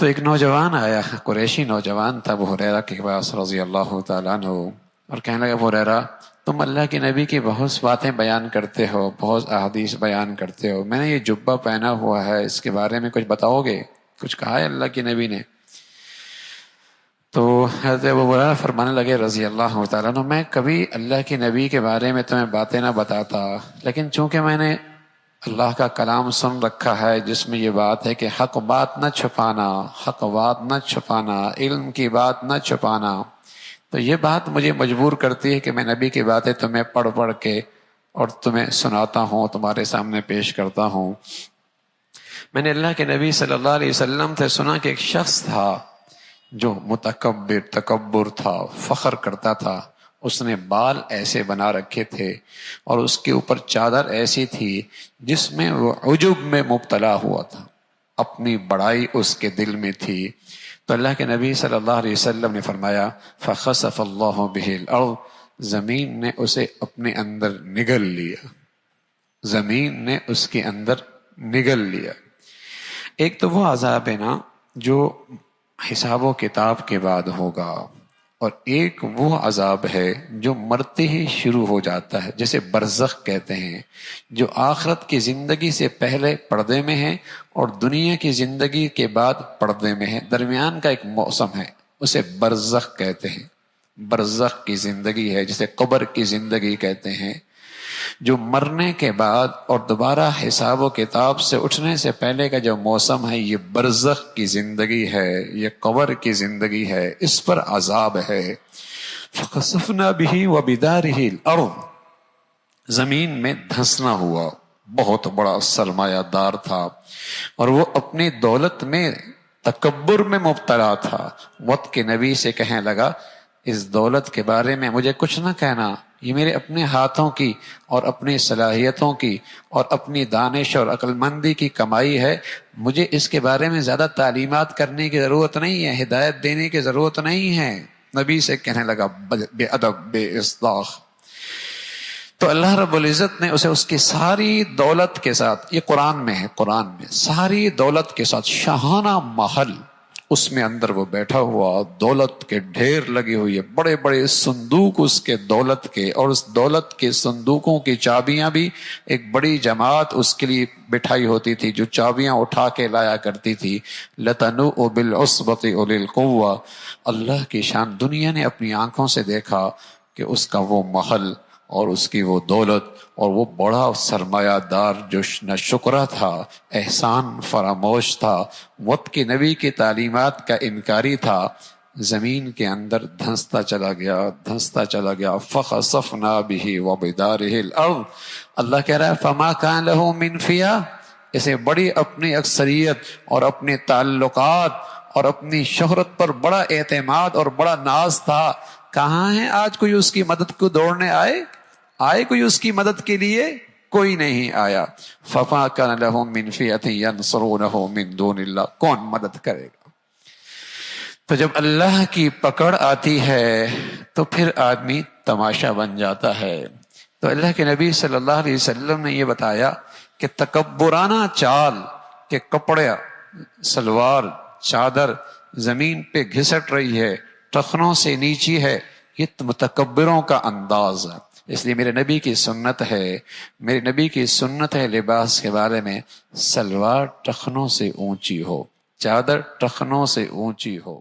تو ایک نوجوان آیا، قریشی نوجوان تھا ابو ہریرہ کے پاس رضی اللہ تعالیٰ عنہ، اور کہنے لگا ابو ہریرہ تم اللہ کے نبی کی بہت باتیں بیان کرتے ہو، بہت احادیث بیان کرتے ہو، میں نے یہ جبہ پہنا ہوا ہے اس کے بارے میں کچھ بتاؤ گے؟ کچھ کہا ہے اللہ کے نبی نے؟ تو حضرت ابو ہریرہ فرمانے لگے رضی اللہ تعالیٰ عنہ میں کبھی اللہ کے نبی کے بارے میں تمہیں باتیں نہ بتاتا، لیکن چونکہ میں نے اللہ کا کلام سن رکھا ہے جس میں یہ بات ہے کہ حق بات نہ چھپانا، حق بات نہ چھپانا، علم کی بات نہ چھپانا، تو یہ بات مجھے مجبور کرتی ہے کہ میں نبی کی باتیں تمہیں پڑھ پڑھ کے اور تمہیں سناتا ہوں، تمہارے سامنے پیش کرتا ہوں۔ میں نے اللہ کے نبی صلی اللہ علیہ وسلم سے سنا کہ ایک شخص تھا جو تکبر تھا، فخر کرتا تھا، اس نے بال ایسے بنا رکھے تھے اور اس کے اوپر چادر ایسی تھی جس میں وہ عجب میں مبتلا ہوا تھا، اپنی بڑائی اس کے دل میں تھی۔ تو اللہ کے نبی صلی اللہ علیہ وسلم نے فرمایا فخسف اللہ بہ الارض، زمین نے اسے اپنے اندر نگل لیا، زمین نے اس کے اندر نگل لیا۔ ایک تو وہ عذاب ہے نا جو حساب و کتاب کے بعد ہوگا، اور ایک وہ عذاب ہے جو مرتے ہی شروع ہو جاتا ہے، جسے برزخ کہتے ہیں، جو آخرت کی زندگی سے پہلے پردے میں ہے اور دنیا کی زندگی کے بعد پردے میں ہے، درمیان کا ایک موسم ہے، اسے برزخ کہتے ہیں۔ برزخ کی زندگی ہے جسے قبر کی زندگی کہتے ہیں، جو مرنے کے بعد اور دوبارہ حساب و کتاب سے اٹھنے سے پہلے کا جو موسم ہے، یہ برزخ کی زندگی ہے، یہ قبر کی زندگی ہے، اس پر عذاب ہے۔ فَخَسَفْنَا بِهِ وَبِدَارِهِ الْأَرْضِ، زمین میں دھنسنا ہوا، بہت بڑا سرمایہ دار تھا اور وہ اپنی دولت میں تکبر میں مبتلا تھا، وقت کے نبی سے کہنے لگا اس دولت کے بارے میں مجھے کچھ نہ کہنا، یہ میرے اپنے ہاتھوں کی اور اپنی صلاحیتوں کی اور اپنی دانش اور عقل مندی کی کمائی ہے، مجھے اس کے بارے میں زیادہ تعلیمات کرنے کی ضرورت نہیں ہے، ہدایت دینے کی ضرورت نہیں ہے۔ نبی سے کہنے لگا بے ادب، بے اصلاح۔ تو اللہ رب العزت نے اسے اس کی ساری دولت کے ساتھ، یہ قرآن میں ہے، قرآن میں ساری دولت کے ساتھ شاہانہ محل، اس میں اندر وہ بیٹھا ہوا، دولت کے ڈھیر لگی ہوئی ہے، بڑے بڑے صندوق اس کے دولت کے، اور اس دولت کے صندوقوں کی چابیاں بھی ایک بڑی جماعت اس کے لیے بٹھائی ہوتی تھی جو چابیاں اٹھا کے لایا کرتی تھی۔ لَتَنُوءُ بِالْعُصْبَةِ أُولِي الْقُوَّةِ، اللہ کی شان، دنیا نے اپنی آنکھوں سے دیکھا کہ اس کا وہ محل اور اس کی وہ دولت اور وہ بڑا سرمایہ دار جو نہ شکرہ تھا، احسان فراموش تھا، وقت کے نبی کی تعلیمات کا انکاری تھا، زمین کے اندر دھنستا چلا گیا، دھنستا چلا گیا۔ فَخَسَفْنَا بِهِ وَبِدَارِهِ الْأَرْضِ، اللہ کہہ رہا ہے فَمَا كَانَ لَهُ مِنْ فِيَةٍ، اسے بڑی اپنی اکثریت اور اپنے تعلقات اور اپنی شہرت پر بڑا اعتماد اور بڑا ناز تھا، کہاں ہے آج کوئی اس کی مدد کو دوڑنے آئے کوئی اس کی مدد کے لیے؟ کوئی نہیں آیا۔ فَمَا كَانَ لَهُم مِّن فِئَةٍ يَنصُرُونَهُ مِن دُونِ اللَّهِ، کون مدد کرے گا؟ تو جب اللہ کی پکڑ آتی ہے تو پھر آدمی تماشا بن جاتا ہے۔ تو اللہ کے نبی صلی اللہ علیہ وسلم نے یہ بتایا کہ تکبرانہ چال کہ کپڑے، سلوار، چادر زمین پہ گھسٹ رہی ہے، ٹخنوں سے نیچی ہے، یہ متکبروں کا انداز ہے۔ اس لیے میرے نبی کی سنت ہے، میرے نبی کی سنت ہے لباس کے بارے میں، سلوار ٹخنوں سے اونچی ہو، چادر ٹخنوں سے اونچی ہو۔